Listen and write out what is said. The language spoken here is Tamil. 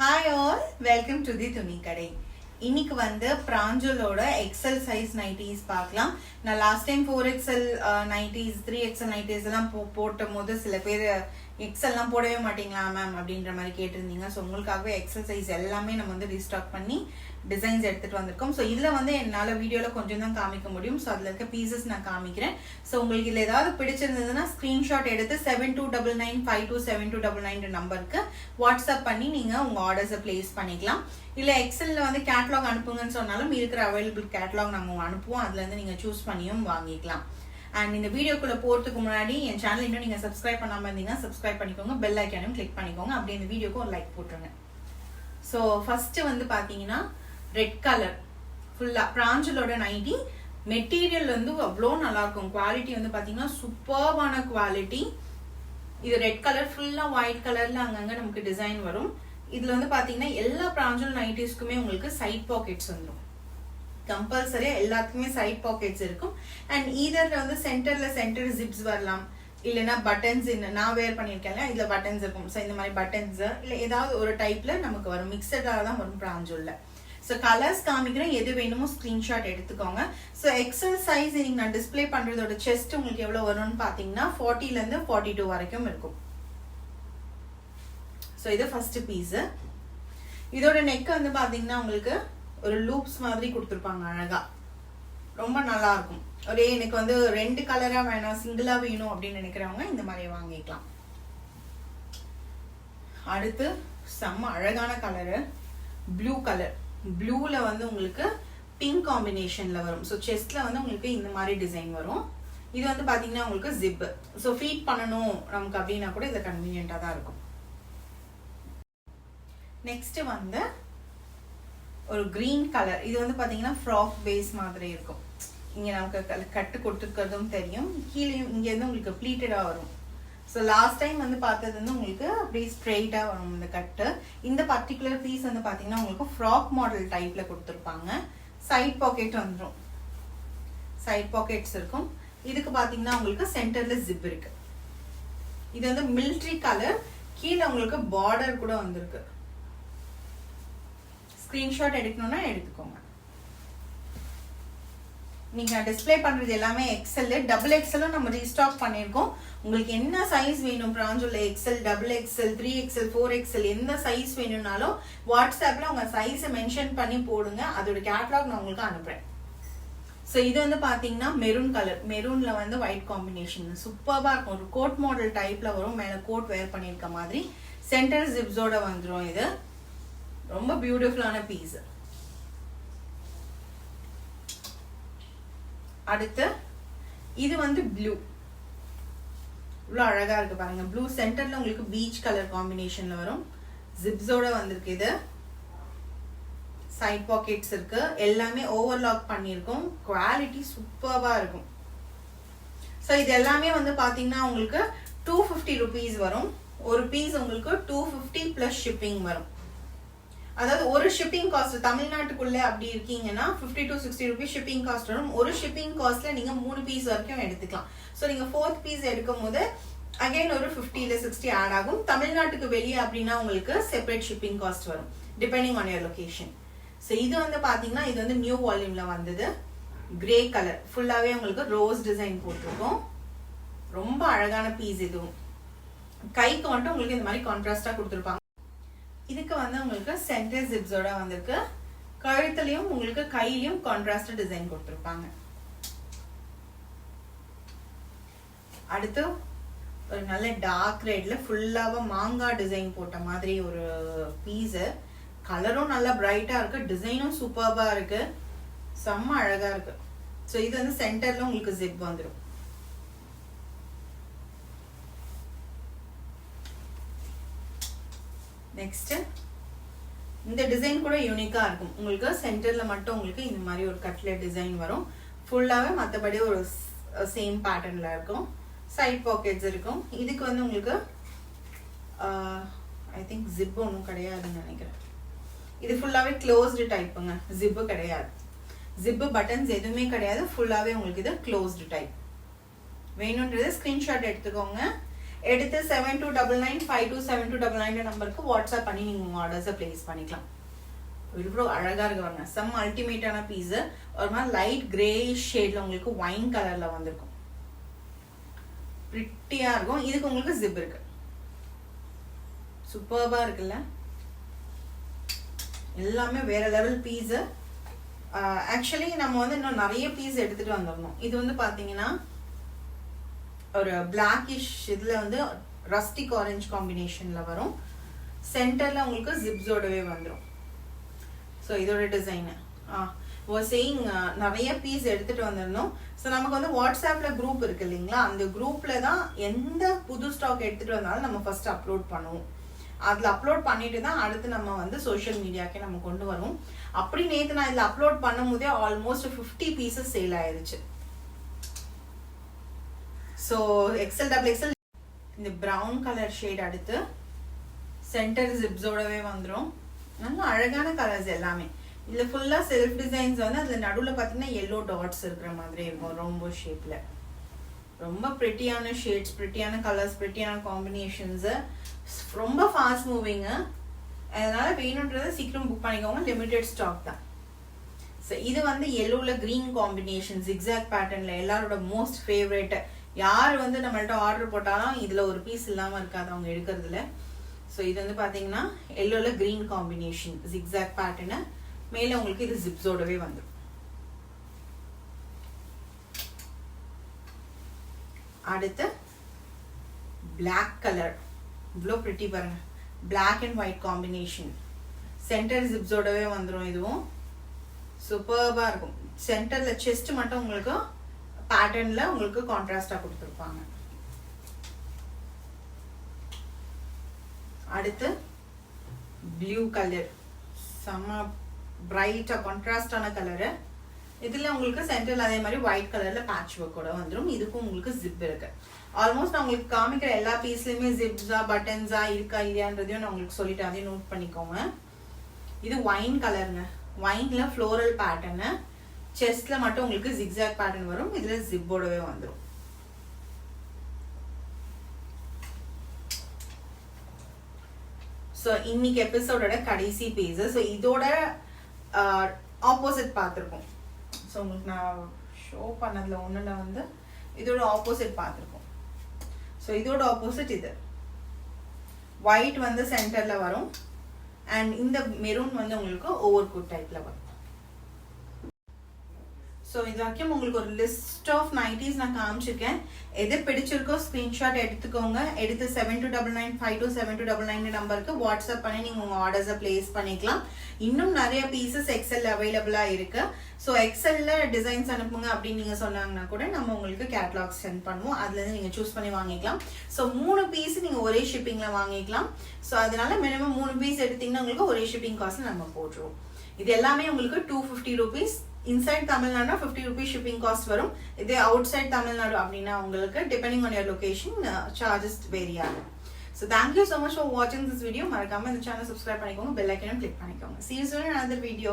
Hi all, welcome to the துணி கடை. இன்னைக்கு வந்து பிராஞ்சலோட எக்ஸல் சைஸ் நைட்டிஸ் பார்க்கலாம். நான் last time 4XL nighties 3XL nighties எல்லாம் போட்ட போது சில பேர் எக்ஸல்லாம் போடவே மாட்டீங்களா மேம் அப்படின்ற மாதிரி கேட்டிருந்தீங்க. ஸோ உங்களுக்காகவே எக்ஸல் சைஸ் எல்லாமே நம்ம வந்து ரீஸ்டாக் பண்ணி டிசைன்ஸ் எடுத்துட்டு வந்திருக்கோம். ஸோ இதில் வந்து என்னால் வீடியோவில் கொஞ்சம் தான் காமிக்க முடியும். ஸோ அதில் இருக்க பீசஸ் நான் காமிக்கிறேன். ஸோ உங்களுக்கு இதில் ஏதாவது பிடிச்சிருந்ததுன்னா ஸ்க்ரீன்ஷாட் எடுத்து 7299527299 நம்பருக்கு வாட்ஸ்அப் பண்ணி நீங்கள் உங்கள் ஆர்டர்ஸை பிளேஸ் பண்ணிக்கலாம். இல்லை எக்ஸலில் வந்து கேட்லாக் அனுப்புங்கன்னு சொன்னாலும் இருக்கிற அவைலபிள் கேட்லாக் நாங்கள் அனுப்புவோம். அதுலேருந்து நீங்கள் சூஸ் பண்ணியும் வாங்கிக்கலாம். அண்ட் இந்த வீடியோக்குள்ள போறதுக்கு முன்னாடி என் சேனல் இன்னும் நீங்க சப்ஸ்கிரைப் பண்ணாம இருந்தீங்கன்னா சப்ஸ்கிரைப் பண்ணிக்கோங்க, பெல் ஐக்கானையும் கிளிக் பண்ணிக்கோங்க. அப்படியே இந்த வீடியோக்கு ஒரு லைக் போட்டுருங்க. ஸோ ஃபர்ஸ்ட் வந்து பாத்தீங்கன்னா ரெட் கலர் ஃபுல்லா பிராஞ்சலோட நைட்டி. மெட்டீரியல் வந்து அவ்வளோ நல்லா இருக்கும். குவாலிட்டி வந்து பாத்தீங்கன்னா சூப்பர்பான குவாலிட்டி. இது ரெட் கலர் ஃபுல்லா ஒயிட் கலர்ல அங்கங்க நமக்கு டிசைன் வரும். இதுல வந்து பாத்தீங்கன்னா எல்லா பிராஞ்சல் நைட்டிஸ்க்குமே உங்களுக்கு சைட் பாக்கெட்ஸ் வந்துடும். கம்பல்சரியா எல்லாத்துக்குமே சைட் பாக்கெட்ஸ் இருக்கும். அண்ட் ஈதர்ல வந்து சென்டர் ஜிப்ஸ் வரலாம், இல்லைன்னா பட்டன்ஸ். நான் வேர் பண்ணியிருக்கேன், இதுல பட்டன்ஸ் இருக்கும். ஸோ இந்த மாதிரி பட்டன்ஸ் இல்லை ஏதாவது ஒரு டைப்ல நமக்கு வரும். மிக்சடாக தான் வரும் பிராஞ்சோல்ல. ஸோ கலர்ஸ் காமிக்கிறேன், எது வேணுமோ ஸ்கிரீன்ஷாட் எடுத்துக்கோங்க. ஸோ எக்ஸல் சைஸ் இன்னைக்கு நான் டிஸ்பிளே பண்றதோட செஸ்ட் உங்களுக்கு எவ்வளவு வரும்னு பாத்தீங்கன்னா 40ல இருந்து 42 வரைக்கும் இருக்கும். ஸோ இது ஃபர்ஸ்ட் பீஸ். இதோட நெக் வந்து பாத்தீங்கன்னா உங்களுக்கு ஒரு லூப்ஸ் மாதிரி கொடுத்துருப்பாங்க அழகா, ரொம்ப நல்லா இருக்கும். ஒரே எனக்கு வந்து 2 கலரா வேணாம், சிங்கிளா வேணும் அப்படின்னு நினைக்கிறவங்க இந்த மாதிரி வாங்கிக்கலாம். அடுத்து செம்ம அழகான கலரு ப்ளூ கலர். ப்ளூல வந்து உங்களுக்கு பிங்க் காம்பினேஷன்ல வரும். ஸோ செஸ்ட்ல வந்து உங்களுக்கு இந்த மாதிரி டிசைன் வரும். இது வந்து பாத்தீங்கன்னா உங்களுக்கு ஜிப். ஸோ ஃபீட் பண்ணணும் நமக்கு அப்படின்னா கூட இது கன்வீனியன்டா தான் இருக்கும். நெக்ஸ்ட் வந்து ஒரு கிரீன் கலர். இது வந்து பாத்தீங்கன்னா ஃப்ராக் பேஸ் மாதிரி இருக்கும். இங்க நமக்கு கட்டு கொடுத்துருக்கிறதும் தெரியும். கீழே இங்க இருந்து உங்களுக்கு ப்ளீட்டடா வரும். ஸோ லாஸ்ட் டைம் வந்து பார்த்தது வந்து உங்களுக்கு அப்படியே ஸ்ட்ரெயிட்டா வரும் இந்த கட்டு. இந்த பர்டிகுலர் பீஸ் வந்து பாத்தீங்கன்னா உங்களுக்கு ஃப்ராக் மாடல் டைப்ல கொடுத்துருப்பாங்க. சைட் பாக்கெட் வந்துடும், சைட் பாக்கெட்ஸ் இருக்கும். இதுக்கு பாத்தீங்கன்னா உங்களுக்கு சென்டர்ல ஜிப் இருக்கு. இது வந்து மிலிட்ரி கலர். கீழே உங்களுக்கு பார்டர் கூட வந்திருக்கு. ஸ்கிரீன்ஷாட் எடுக்கணும்னா எடுத்துக்கோங்க. நீங்க டிஸ்பிளே பண்றது எல்லாமே எக்ஸல். டபுள் எக்ஸலும் நம்ம ரீஸ்டாக் பண்ணிருக்கோம். உங்களுக்கு என்ன சைஸ் வேணும் பிராஞ்சோல, XL, double XL, 3XL, 4XL எந்த சைஸ் வேணும்னாலும் வாட்ஸ்அப்ல உங்க சைஸ் மென்ஷன் பண்ணி போடுங்க. அதோட கேட்லாக் நான் உங்களுக்கு அனுப்புறேன். ஸோ இது வந்து பாத்தீங்கன்னா மெரூன் கலர். மெரூன்ல வந்து ஒயிட் காம்பினேஷன் சூப்பர்பா இருக்கும். ஒரு கோட் மாடல் டைப்ல வரும். மேல கோட் வேர் பண்ணிருக்க மாதிரி சென்டர் ஜிப்ஸோட வந்துடும். இது ரொம்ப பியூட்டிஃபுல்லான பீஸ். அடுத்து இது வந்து ப்ளூ. இவ்வளவு அழகா இருக்கு பாருங்க. ப்ளூ சென்டர்ல உங்களுக்கு பீச் கலர் காம்பினேஷன்ல வரும். ஜிப்ஸோட வந்திருக்கு. இது சைட் பாக்கெட்ஸ் இருக்கு. எல்லாமே ஓவர்லாக் பண்ணிருக்கோம். குவாலிட்டி சூப்பர்வா இருக்கும். ஸோ இது எல்லாமே வந்து பாத்தீங்கன்னா உங்களுக்கு 250 rupees வரும். ஒரு பீஸ் உங்களுக்கு 250 பிளஸ் ஷிப்பிங் வரும். அதாவது ஒரு ஷிப்பிங் காஸ்ட் தமிழ்நாட்டுக்குள்ள அப்படி இருக்கீங்கன்னா 50 to 60 rupees ஷிப்பிங் காஸ்ட் வரும். ஒரு ஷிப்பிங் காஸ்ட்ல நீங்க 3 பீஸ் வரைக்கும் எடுத்துக்கலாம். ஸோ நீங்க 4th பீஸ் எடுக்கும் போது அகைன் ஒரு 50 இல்ல 60 ஆட் ஆகும். தமிழ்நாட்டுக்கு வெளியே அப்படின்னா உங்களுக்கு செப்பரேட் ஷிப்பிங் காஸ்ட் வரும் depending on your location. So இது வந்து பாத்தீங்கன்னா இது வந்து நியூ வால்யூம்ல வந்தது. கிரே கலர் ஃபுல்லாவே உங்களுக்கு ரோஸ் டிசைன் போட்டிருக்கோம். ரொம்ப அழகான பீஸ். இதுவும் கைக்கு மட்டும் உங்களுக்கு இந்த மாதிரி கான்ட்ராஸ்டா கொடுத்துருப்பாங்க. இதுக்கு வந்து உங்களுக்கு சென்டர் ஜிப்ஸோட வந்திருக்கு. கழுத்துலயும் உங்களுக்கு கையிலயும் கான்ட்ராஸ்ட் டிசைன் கொடுத்துருப்பாங்க. அடுத்து ஒரு நல்ல டார்க் ரெட்ல ஃபுல்லாவா மாங்காய் டிசைன் போட்ட மாதிரி ஒரு பீஸ். கலரும் நல்லா பிரைட்டா இருக்கு, டிசைனும் சூப்பர்பா இருக்கு, செம்ம அழகா இருக்கு. ஸோ இது வந்து சென்டர்ல உங்களுக்கு ஜிப் வந்துடும். நெக்ஸ்ட் இந்த டிசைன் கூட யூனிக்கா இருக்கும். உங்களுக்கு சென்டர்ல மட்டும் உங்களுக்கு இந்த மாதிரி ஒரு கட்லெட் டிசைன் வரும். ஃபுல்லாவே மற்றபடி ஒரு சேம் பேட்டர்ன்ல இருக்கும். சைட் பாக்கெட்ஸ் இருக்கும். இதுக்கு வந்து உங்களுக்கு ஐ திங்க் ஜிப் ஒன்றும் கிடையாதுன்னு நினைக்கிறேன். இது ஃபுல்லாவே க்ளோஸ்டு டைப்புங்க, ஜிப்பு கிடையாது. ஜிப்பு பட்டன்ஸ் எதுவுமே கிடையாது. ஃபுல்லாவே உங்களுக்கு இது க்ளோஸ்டு டைப். வேணும்ன்றது ஸ்கிரீன்ஷாட் எடுத்துக்கோங்க. எடுத்து 7299527299 நம்பருக்கு வாட்ஸ்அப் பண்ணி நீங்க உங்க ஆர்டர்ஸை பிளேஸ் பண்ணிக்கலாம். இவ்வளோ அழகா இருக்கு பாருங்க, செம்ம அல்டிமேட்டான பீஸ். ஒரு மாதிரி லைட் கிரே ஷேட்ல உங்களுக்கு ஒயின் கலர்ல வந்திருக்கும், பிரிட்டியா இருக்கும். இதுக்கு உங்களுக்கு ஜிப் இருக்கு, சூப்பர்பா இருக்குல்ல, எல்லாமே வேற லெவல் பீஸ். ஆக்சுவலி நம்ம வந்து இன்னும் நிறைய பீஸ் எடுத்துட்டு வந்துடணும். இது வந்து பாத்தீங்கன்னா ஒரு பிளாக்கிஷ் இதுல வந்து ரஸ்டிக் ஆரஞ்ச் காம்பினேஷன்ல வரும். சென்டர்ல உங்களுக்கு ஜிப்ஸோடவே வந்துடும். ஸோ இதோட டிசைனு சேயிங் நிறைய பீஸ் எடுத்துட்டு வந்துடணும். ஸோ நமக்கு வந்து வாட்ஸ்அப்ல குரூப் இருக்கு இல்லைங்களா, அந்த குரூப்ல தான் எந்த புது ஸ்டாக் எடுத்துட்டு வந்தாலும் நம்ம ஃபர்ஸ்ட் அப்லோட் பண்ணுவோம். அதுல அப்லோட் பண்ணிட்டு தான் அடுத்து நம்ம வந்து சோஷியல் மீடியாக்கே நம்ம கொண்டு வருவோம். அப்படி நேற்று நான் இதுல அப்லோட் பண்ணும் போதே ஆல்மோஸ்ட் 50 பீசஸ் சேல் ஆயிருச்சு. ஸோ எக்ஸல் டபுள் எக்ஸல் இந்த ப்ரௌன் கலர் ஷேட் அடுத்து சென்டர் ஜிப்ஸோடவே வந்துடும். நல்ல அழகான கலர்ஸ் எல்லாமே. இதுல ஃபுல்லா செல்ஃப் டிசைன்ஸ் வந்து அதுல நடுவில் பார்த்தீங்கன்னா எல்லோ டாட்ஸ் இருக்கிற மாதிரி இருக்கும் ரொம்ப ஷேப்ல. ரொம்ப பிரிட்டியான ஷேட்ஸ், பிரிட்டியான கலர்ஸ், பிரிட்டியான காம்பினேஷன்ஸ், ரொம்ப ஃபாஸ்ட் மூவிங்கு. அதனால வேணுன்றதை சீக்கிரம் புக் பண்ணிக்கோங்க, லிமிடெட் ஸ்டாக் தான். ஸோ இது வந்து எல்லோல கிரீன் காம்பினேஷன் ஜிக்ஸாக் பேட்டர்ன்ல எல்லாரோட மோஸ்ட் ஃபேவரேட். யார் வந்து நம்மள்ட்ட ஆர்டர் போட்டாலும் இதுல ஒரு பீஸ் இல்லாம இருக்காது அவங்க எடுக்கிறதுல. ஸோ இது வந்து பாத்தீங்கன்னா எல்லோல கிரீன் காம்பினேஷன் ஜிக்ஸாக் பேட்டர்னு, மேல உங்களுக்கு இது ஜிப்ஸோடவே வந்துடும். அடுத்து பிளாக் கலர், இவ்வளோ பிரிட்டி பாருங்க, black and white combination, centre ஜிப்ஸோடவே வந்துடும். இதுவும் சூப்பர்பா இருக்கும். சென்டர்ல செஸ்ட் மட்டும் உங்களுக்கு பேட்டர்ன்ல உங்களுக்கு கான்ட்ராஸ்டா கொடுத்துருப்பாங்க. அடுத்து ப்ளூ கலர், செம்ம பிரைட்டா கான்ட்ராஸ்டான கலரு. இதுல உங்களுக்கு சென்டர்ல அதே மாதிரி ஒயிட் கலர்ல பேட்ச் ஒர்க்கோட வந்துடும். இதுக்கும் உங்களுக்கு ஜிப் இருக்கு. ஆல்மோஸ்ட் நான் உங்களுக்கு காமிக்கிற எல்லா பீஸ்லயுமே ஜிப்ஸா பட்டன்ஸா இருக்கா இல்லையான்றதையும் நான் உங்களுக்கு சொல்லிட்டு அதையும் நோட் பண்ணிக்கோங்க. இது ஒயின் கலருங்க, ஒயின்ல ஃப்ளோரல் பேட்டர்னு, செஸ்ட்ல மட்டும் உங்களுக்கு ஜிக்ஸாக் பேட்டர்ன் வரும். இதுல ஜிப்போடவே வந்துடும். ஸோ இன்னைக்கு எபிசோடோட கடைசி பீஸ். ஸோ இதோட ஆப்போசிட் பார்த்துருக்கோம். ஸோ உங்களுக்கு நான் ஷோ பண்ணதுல ஒன்றுல வந்து இதோட ஆப்போசிட் பார்த்துருக்கோம். ஸோ இதோட ஆப்போசிட் இது ஒயிட் வந்து சென்டர்ல வரும், அண்ட் இந்த மெரூன் வந்து உங்களுக்கு ஓவர் கோட் டைப்ல வரும். ஸோ இது வரைக்கும் உங்களுக்கு ஒரு லிஸ்ட் ஆஃப் நைட்டிஸ் நான் காமிச்சிருக்கேன். எது பிடிச்சிருக்கோ ஸ்க்ரீன்ஷாட் எடுத்துக்கோங்க. எடுத்து 7299527299 நம்பருக்கு வாட்ஸ்அப் பண்ணி நீங்கள் உங்கள் ஆர்டர்ஸை பிளேஸ் பண்ணிக்கலாம். இன்னும் நிறைய பீசஸ் எக்ஸல் அவைலபிளாக இருக்கு. ஸோ எக்ஸல்ல டிசைன்ஸ் அனுப்புங்க அப்படின்னு நீங்கள் சொன்னாங்கன்னா கூட நம்ம உங்களுக்கு கேட்லாக்ஸ் சென்ட் பண்ணுவோம். அதுலேருந்து நீங்கள் சூஸ் பண்ணி வாங்கிக்கலாம். ஸோ 3 பீஸ் நீங்கள் ஒரே ஷிப்பிங்கில் வாங்கிக்கலாம். ஸோ அதனால மினிமம் 3 பீஸ் எடுத்தீங்கன்னா உங்களுக்கு ஒரே ஷிப்பிங் காஸ்ட் நம்ம போட்டுருவோம். இது எல்லாமே உங்களுக்கு 250 rupees. இன்சைட் தமிழ்நாடுனா 50 rupees ஷிப்பிங் காஸ்ட் வரும். இதே அவுட் சைட் தமிழ்நாடு அப்படின்னா உங்களுக்கு depending on your location charges vary ஆகும். So thank you so much for வாட்சிங் திஸ் வீடியோ. மறக்காம இந்த சேனல் சப்ஸ்கிரைப் பண்ணிக்கோங்க, பெல் ஐக்கனும் கிளிக் பண்ணிக்கோங்க. See you soon in another video.